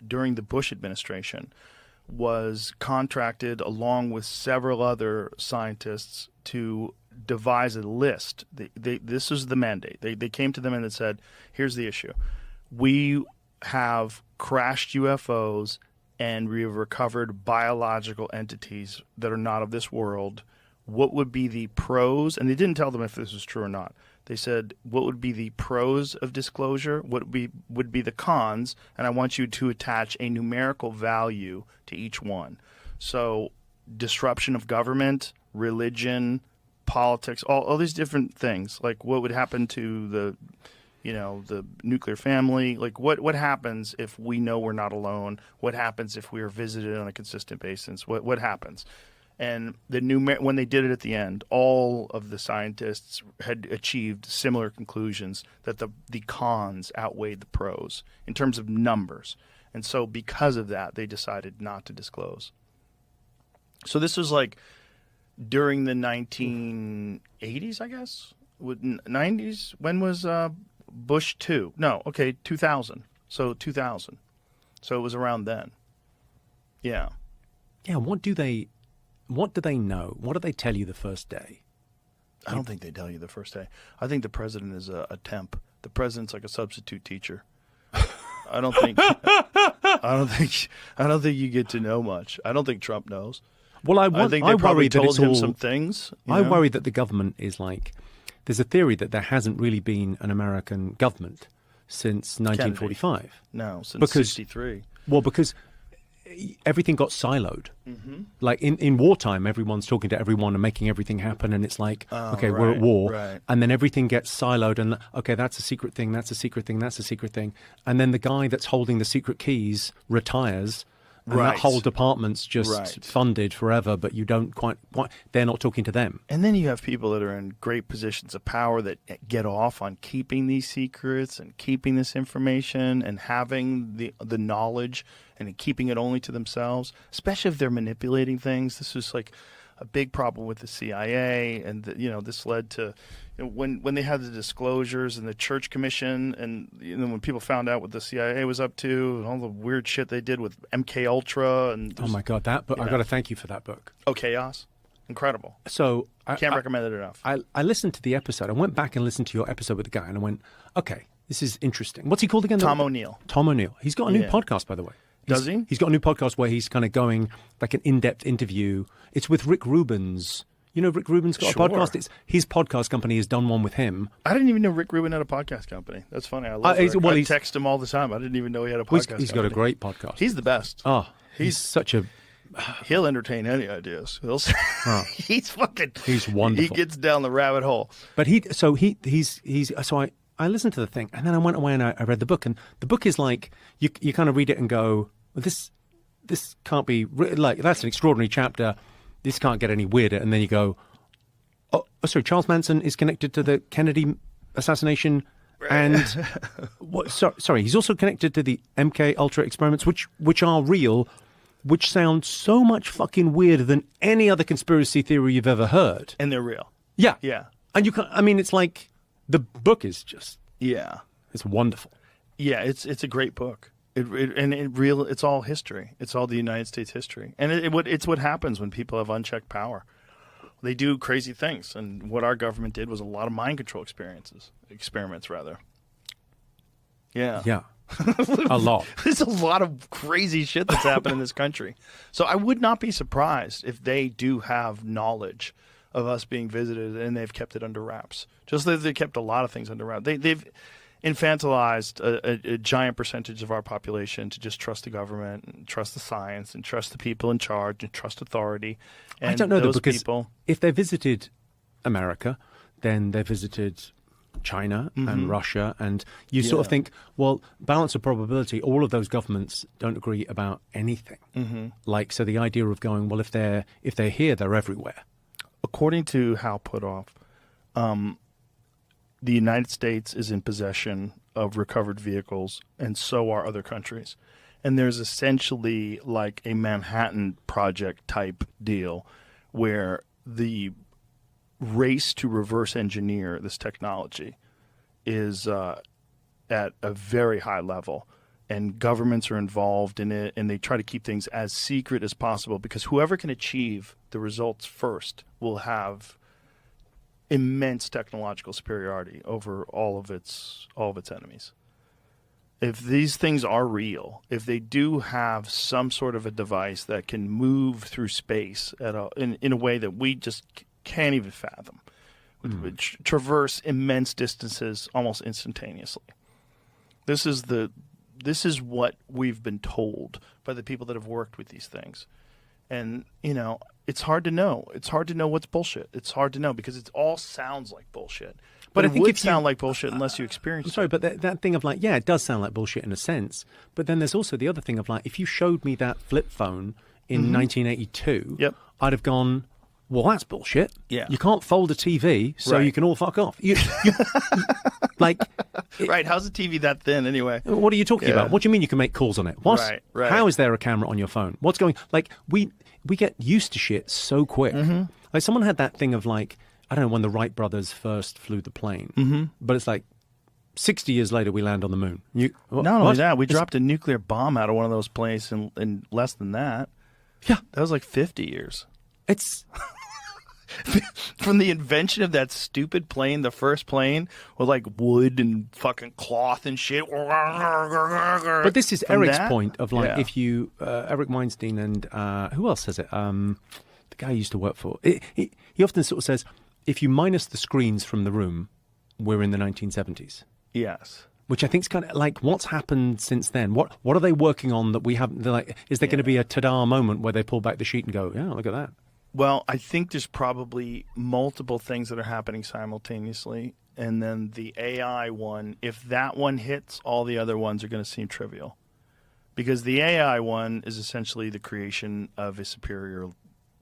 during the Bush administration was contracted along with several other scientists to devise a list. This was the mandate. They came to them and said, here's the issue. We have crashed UFOs and we have recovered biological entities that are not of this world. What would be the pros? And they didn't tell them if this was true or not. They said, what would be the pros of disclosure? What would be the cons? And I want you to attach a numerical value to each one. So disruption of government, religion, politics, all these different things. Like what would happen to the nuclear family? Like what happens if we know we're not alone? What happens if we are visited on a consistent basis? What happens? And when they did it at the end, all of the scientists had achieved similar conclusions that the cons outweighed the pros in terms of numbers. And so because of that, they decided not to disclose. So this was like during the 1980s, I guess? 90s? When was Bush 2? No, okay, 2000. So 2000. So it was around then. Yeah. Yeah, what do they know? What do they tell you the first day? I don't think they tell you the first day. I think the president is a temp. The president's like a substitute teacher. I don't think you get to know much. I don't think Trump knows. Well, I think they probably told him some things. I worry that the government is like, there's a theory that there hasn't really been an American government since 1945. Kennedy. No, since 63. Well, because everything got siloed. Mm-hmm. Like in wartime, everyone's talking to everyone and making everything happen, and it's like, okay, right, we're at war, right. And then everything gets siloed, and okay, that's a secret thing, that's a secret thing, that's a secret thing, and then the guy that's holding the secret keys retires, and right. that whole department's just right. funded forever, but you don't quite, they're not talking to them. And then you have people that are in great positions of power that get off on keeping these secrets and keeping this information and having the knowledge and keeping it only to themselves, especially if they're manipulating things. This was like a big problem with the CIA, and this led to when they had the disclosures and the Church Commission, and when people found out what the CIA was up to and all the weird shit they did with MK Ultra, and oh my God, that book! I got to thank you for that book. Oh, Chaos, incredible. So can't recommend it enough. I listened to the episode. I went back and listened to your episode with the guy, and I went, okay, this is interesting. What's he called again? Tom O'Neill. Tom O'Neill. He's got a new podcast, by the way. Does he? He's got a new podcast where he's kind of going like an in-depth interview. It's with Rick Rubin's. You know, Rick Rubin's got a podcast. It's his podcast company has done one with him. I didn't even know Rick Rubin had a podcast company. That's funny. I love Rick. I text him all the time. I didn't even know he had a podcast He's got a great podcast. He's the best. Oh, he's such a... He'll entertain any ideas. He's fucking... He's wonderful. He gets down the rabbit hole. But I listened to the thing, and then I went away and I read the book, and the book is like, you kind of read it and go, well, this can't be, like, that's an extraordinary chapter, this can't get any weirder, and then you go, oh sorry, Charles Manson is connected to the Kennedy assassination, and, sorry, he's also connected to the MK Ultra experiments, which are real, which sound so much fucking weirder than any other conspiracy theory you've ever heard. And they're real. Yeah. Yeah. And it's like, the book is just... Yeah. It's wonderful. Yeah, it's a great book. It's all history. It's all the United States history. And it's what happens when people have unchecked power. They do crazy things. And what our government did was a lot of mind control experiments rather. Yeah. Yeah. A lot. There's a lot of crazy shit that's happened in this country. So I would not be surprised if they do have knowledge of us being visited and they've kept it under wraps. Just as they kept a lot of things under wraps. They've infantilized a giant percentage of our population to just trust the government and trust the science and trust the people in charge and trust authority. And I don't know, those though, because people, if they visited America, then they visited China and Russia, and you sort of think, well, balance of probability, all of those governments don't agree about anything. Like, so the idea of going, well, if they're here, they're everywhere. According to Hal Puthoff, the United States is in possession of recovered vehicles, and so are other countries. And there's essentially like a Manhattan Project type deal where the race to reverse engineer this technology is at a very high level. and governments are involved in it, and they try to keep things as secret as possible because whoever can achieve the results first will have immense technological superiority over all of its enemies. If these things are real, if they do have some sort of a device that can move through space in a way that we just can't even fathom, would traverse immense distances almost instantaneously. This is what we've been told by the people that have worked with these things. And, it's hard to know. It's hard to know what's bullshit. It's hard to know because it all sounds like bullshit. But it would sound like bullshit unless you experience it. I'm sorry, but that thing of like, yeah, it does sound like bullshit in a sense. But then there's also the other thing of like, if you showed me that flip phone in 1982, I'd have gone, well, that's bullshit. Yeah. You can't fold a TV, so you can all fuck off. Right, how's a TV that thin anyway? What are you talking about? What do you mean you can make calls on it? What? Right. How is there a camera on your phone? What's going... Like, we get used to shit so quick. Like, someone had that thing of like, I don't know, when the Wright brothers first flew the plane. But it's like, 60 years later, we land on the moon. Not only that, we dropped a nuclear bomb out of one of those planes in less than that. Yeah. That was like 50 years. It's... From the invention of that stupid plane, the first plane with like wood and fucking cloth and shit. But this is Eric's point of like, if you, Eric Weinstein and who else says it? The guy I used to work for. He often sort of says, if you minus the screens from the room, we're in the 1970s. Yes. Which I think is kind of like, what's happened since then? What are they working on that we haven't? They're like, is there going to be a ta-da moment where they pull back the sheet and go, yeah, look at that? Well, I think there's probably multiple things that are happening simultaneously. And then the AI one, if that one hits, all the other ones are going to seem trivial. Because the AI one is essentially the creation of a superior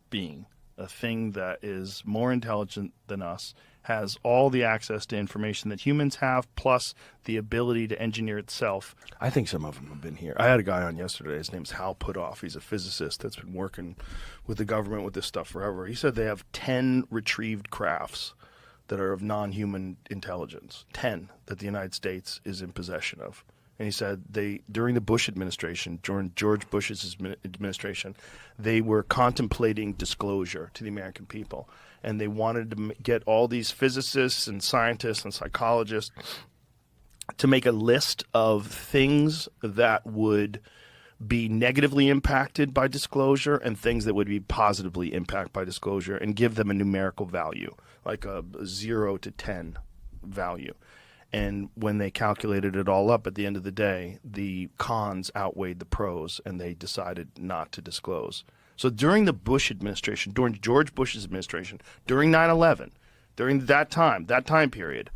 being, a thing that is more intelligent than us, has all the access to information that humans have, plus the ability to engineer itself. I think some of them have been here. I had a guy on yesterday. His name's Hal Putoff. He's a physicist that's been working with the government with this stuff forever. He said they have 10 retrieved crafts that are of non-human intelligence, 10 that the United States is in possession of. And he said during the Bush administration, during George Bush's administration, they were contemplating disclosure to the American people. And they wanted to get all these physicists and scientists and psychologists to make a list of things that would be negatively impacted by disclosure and things that would be positively impacted by disclosure, and give them a numerical value, like a 0 to 10 value. And when they calculated it all up at the end of the day, the cons outweighed the pros, and they decided not to disclose. So during the Bush administration, during George Bush's administration, during 9/11, during that time period,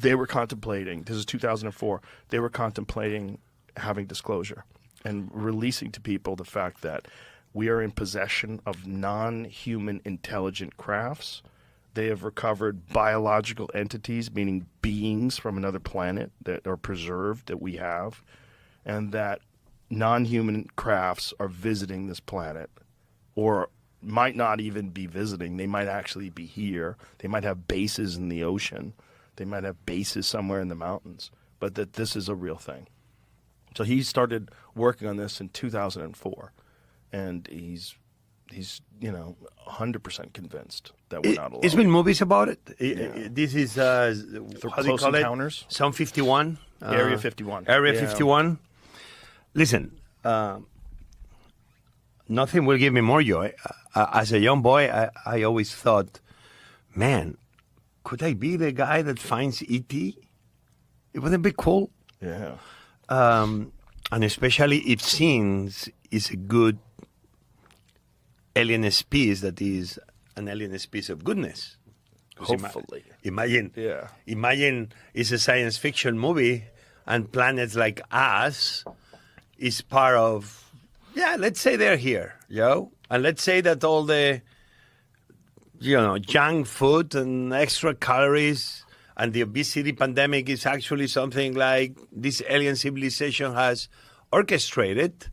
they were contemplating, this is 2004, they were contemplating having disclosure and releasing to people the fact that we are in possession of non-human intelligent crafts. They have recovered biological entities, meaning beings from another planet that are preserved that we have, and that non-human crafts are visiting this planet, or might not even be visiting. They might actually be here. They might have bases in the ocean. They might have bases somewhere in the mountains, but that this is a real thing. So he started working on this in 2004, and he's 100% convinced that we're not alone. It's been movies about it. Yeah. This is how do you Close call Encounters? it? Some 51. Area 51. Area Yeah. 51. Listen, nothing will give me more joy. As a young boy, I always thought, man, could I be the guy that finds E.T.? It wouldn't be cool. Yeah. And especially if scenes is a good alien species that is an alien species of goodness. 'Cause Hopefully. Imagine Yeah. it's a science fiction movie and planets like us is part of, let's say they're here, and let's say that all the, junk food and extra calories and the obesity pandemic is actually something like this alien civilization has orchestrated.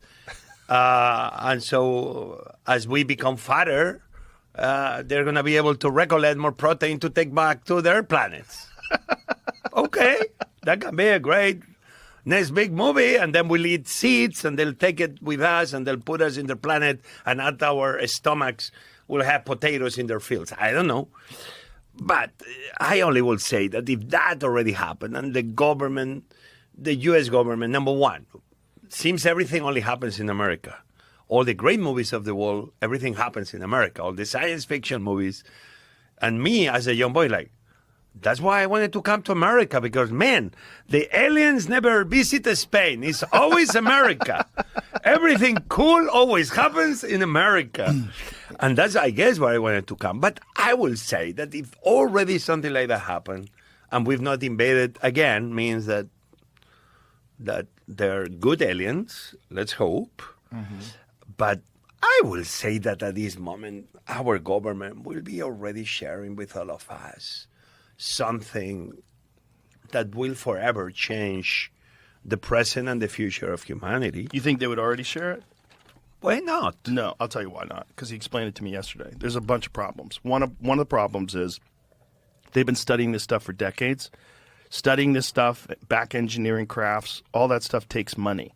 And so as we become fatter, they're going to be able to recollect more protein to take back to their planets. Okay, that can be a great, next big movie, and then we'll eat seeds, and they'll take it with us, and they'll put us in the planet, and at our stomachs, we'll have potatoes in their fields. I don't know. But I only will say that if that already happened, and the government, the U.S. government, number one, seems everything only happens in America. All the great movies of the world, everything happens in America. All the science fiction movies. And me, as a young boy, like, that's why I wanted to come to America, because, man, the aliens never visit Spain. It's always America. Everything cool always happens in America. And that's, I guess, why I wanted to come. But I will say that if already something like that happened, and we've not invaded again, means that they're good aliens, let's hope. But I will say that at this moment, our government will be already sharing with all of us something that will forever change the present and the future of humanity. You think they would already share it? Why not? No, I'll tell you why not. Because he explained it to me yesterday. There's a bunch of problems. One of the problems is they've been studying this stuff for decades. Studying this stuff, back engineering crafts, all that stuff takes money.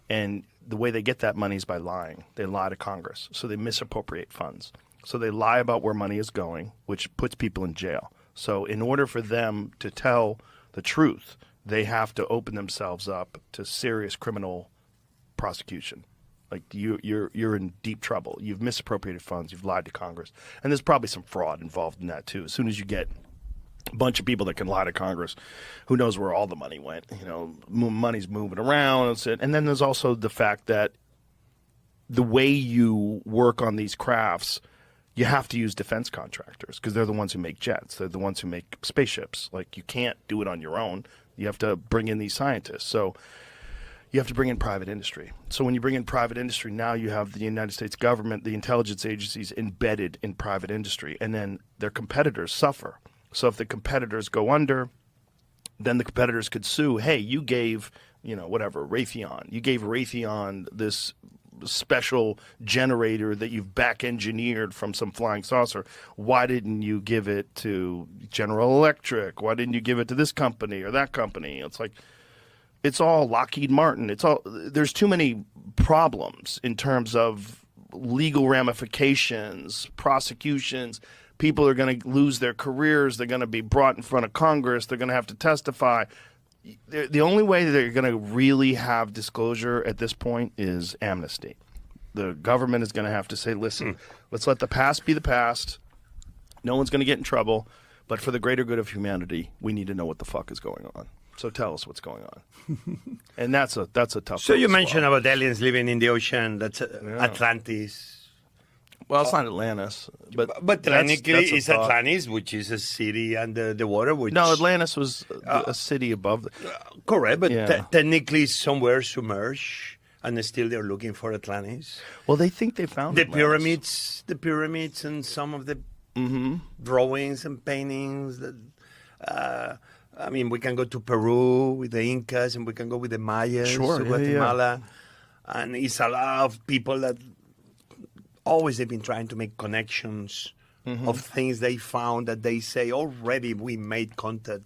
And the way they get that money is by lying. They lie to Congress. So they misappropriate funds. So they lie about where money is going, which puts people in jail. So in order for them to tell the truth, they have to open themselves up to serious criminal prosecution. Like you're in deep trouble. You've misappropriated funds. You've lied to Congress. And there's probably some fraud involved in that too. As soon as you get a bunch of people that can lie to Congress, who knows where all the money went? You know, money's moving around. And then there's also the fact that the way you work on these crafts, you have to use defense contractors because they're the ones who make jets. They're the ones who make spaceships. Like, you can't do it on your own. You have to bring in these scientists. So you have to bring in private industry. So when you bring in private industry, now you have the United States government, the intelligence agencies embedded in private industry, and then their competitors suffer. So if the competitors go under, then the competitors could sue. Hey, you gave, Raytheon. You gave Raytheon this special generator that you've back engineered from some flying saucer. Why didn't you give it to General Electric? Why didn't you give it to this company or that company? It's like, it's all Lockheed Martin. There's too many problems in terms of legal ramifications, prosecutions. People are going to lose their careers. They're going to be brought in front of Congress. They're going to have to testify. The only way that you're going to really have disclosure at this point is amnesty. The government is going to have to say, listen, let's let the past be the past. No one's going to get in trouble. But for the greater good of humanity, we need to know what the fuck is going on. So tell us what's going on. And that's a tough So one you to mentioned swallow. about aliens living in the ocean. That's Atlantis. Well, it's not Atlantis. But technically, that's a it's thought. Atlantis, which is a city under the water. Which No, Atlantis was a city above. correct, but Yeah. technically somewhere submerged, and still they're looking for Atlantis. Well, they think they found The Atlantis. pyramids, and some of the drawings and paintings. We can go to Peru with the Incas, and we can go with the Mayas Sure, to yeah, Guatemala, and it's a lot of people that always they've been trying to make connections of things they found that they say already we made contact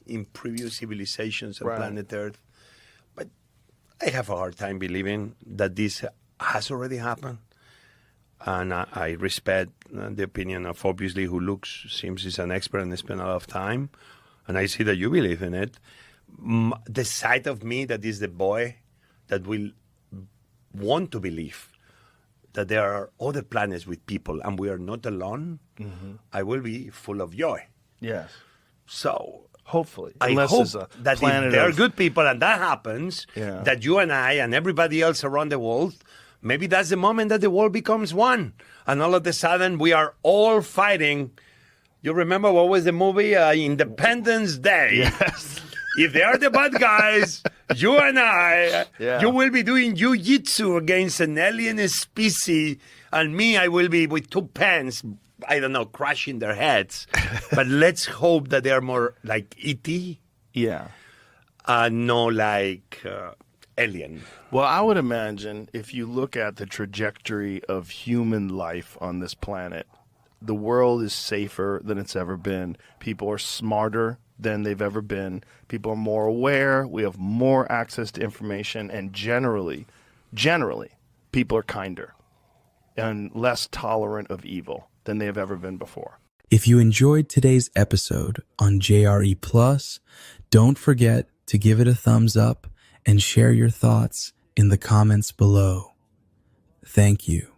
in previous civilizations on Right. planet Earth. But I have a hard time believing that this has already happened. And I respect the opinion of obviously who seems he's an expert and spent a lot of time. And I see that you believe in it. The side of me that is the boy that will want to believe that there are other planets with people and we are not alone, I will be full of joy. Yes. So Hopefully. I Unless hope it's a that planet if there are of- good people and that happens, Yeah. that you and I and everybody else around the world, maybe that's the moment that the world becomes one. And all of a sudden we are all fighting. You remember what was the movie? Independence Day. Yes. If they are the bad guys, you and I, Yeah. you will be doing jiu-jitsu against an alien species, and me, I will be with two pens, I don't know, crushing their heads. But let's hope that they are more like E.T., Yeah. no like alien. Well, I would imagine if you look at the trajectory of human life on this planet, the world is safer than it's ever been. People are smarter than they've ever been. People are more aware. We have more access to information, and generally, people are kinder and less tolerant of evil than they have ever been before. If you enjoyed today's episode on JRE Plus, don't forget to give it a thumbs up and share your thoughts in the comments below. Thank you.